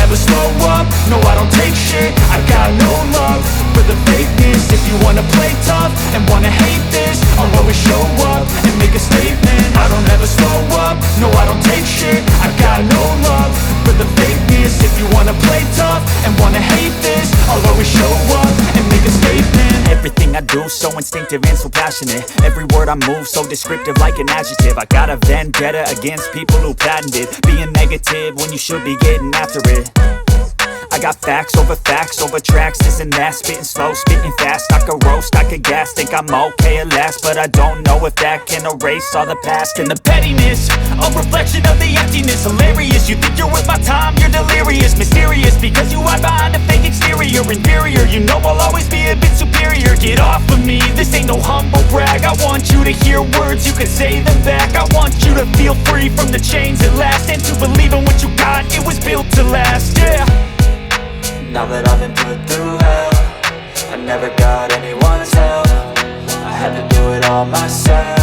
never slow up, no I don't take shit. I got no love for the fakeness. If you wanna play tough and wanna hate this, I'll always show up and make a statement. I don't ever slow up, no I don't take shit. I got no love for the fakeness. If you wanna play tough and wanna hate this, I'll always show up and make a statement. Everything I do so instinctive and so passionate. Every word I move so descriptive like an adjective. I got a vendetta against people who patented being negative when you should be getting after it. I got facts over tracks, this and that. Spitting slow, spitting fast, I could roast, I could gas. Think I'm okay at last, but I don't know if that can erase all the past. And the pettiness, a reflection of the emptiness. Hilarious, you think you're worth my time, you're delirious. Mysterious, because you hide behind a fake exterior. Inferior, you know I'll always be a bit superior. Get off of me, this ain't no humble brag. I want you to hear words, you can say them back. I want you to feel free from the chains at last, and to believe in what you got, it was built to last, yeah. Now that I've been put through hell, I never got anyone's help. I had to do it all myself.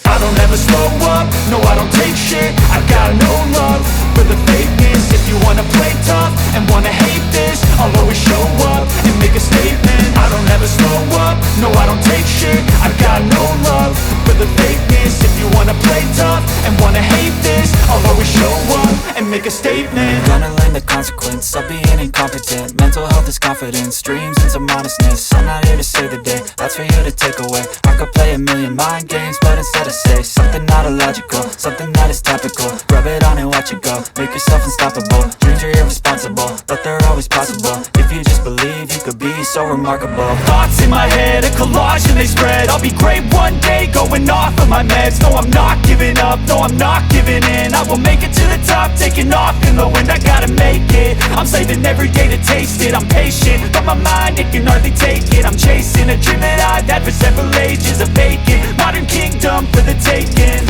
I don't ever slow up, no I don't take shit. I got no love for the fakeness. If you wanna play tough and wanna hate this, I'll always show up and make a statement. I don't ever slow up, no I don't take shit. I got no love for the fakeness. If you wanna play tough and wanna hate this, I'll always show up and make a statement. Gonna learn the consequence of being incompetent. Mental health is confidence, dreams and some honestness. I'm not here to save the day, that's for you to take away. I could play a million mind games, but instead I say something not illogical, something that is topical. Rub it on and watch it go, make yourself unstoppable. Dreams are irresponsible, but they're always possible. If you just believe, you could be so remarkable. Thoughts in my head, a collage and they spread. I'll be great one day, going off of my meds. No, I'm not giving up, no, I'm not giving in. I will make it to the top, taking off in the wind. I gotta make it, I'm saving every day to taste it. I'm patient, but my mind, it can hardly take it. I'm chasing a dream that I've had for several ages. A vacant, modern kingdom for the taking.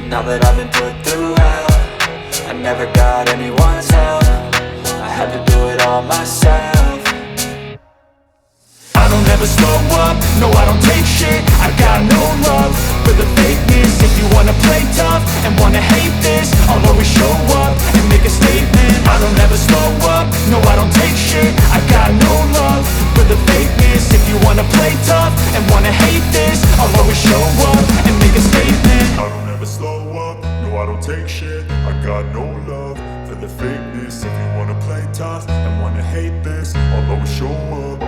Now that I've been put through hell, I never got anyone's help. I had to do it all myself. I don't ever slow up, no I don't take shit. I got no love for the fakeness. If you wanna play tough and wanna hate this, I'll always show up and make a statement. I don't ever slow up, no I don't take shit. I got no love for the fakeness. If you wanna play tough and wanna hate this, I'll always show up and make a statement. I don't ever slow up, no I don't take shit. I got no love for the fakeness. If you wanna play tough and wanna hate this, I'll always show up